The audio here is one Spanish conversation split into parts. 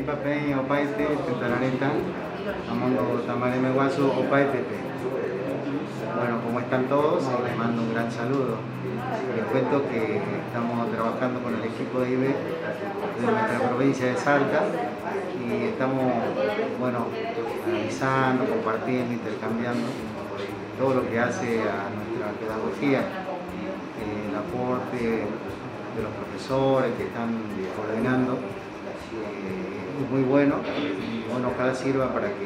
Papey, Opaite, Tentaraneta, Amondo Tamareme Guasu, Opaite. Bueno, como están todos, les mando un gran saludo. Les cuento que estamos trabajando con el equipo de IBE de nuestra provincia de Salta y estamos, bueno, analizando, compartiendo, intercambiando todo lo que hace a nuestra pedagogía, el aporte de los profesores que están coordinando es muy bueno y bueno, ojalá sirva para que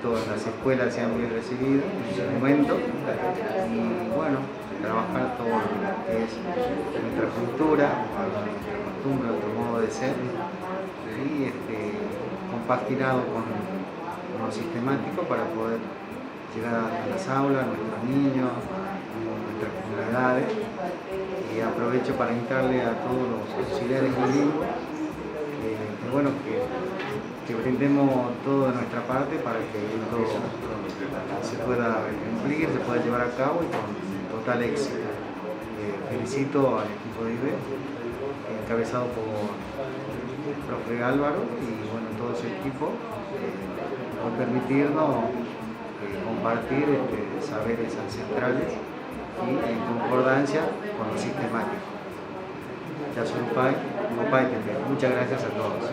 todas las escuelas sean bien recibidas en su momento y bueno, trabajar todo lo que es nuestra cultura, nuestra costumbre, nuestro modo de ser y compaginado con lo sistemático para poder llegar a las aulas, a nuestros niños, a nuestras comunidades y aprovecho para invitarle a todos los auxiliares bilingües bueno, que brindemos todo de nuestra parte para que esto se pueda cumplir, se pueda llevar a cabo y con total éxito. Felicito al equipo de IBE, encabezado por el profe Álvaro y bueno, todo su equipo, por permitirnos compartir saberes ancestrales y en concordancia con lo sistemático. Muchas gracias a todos.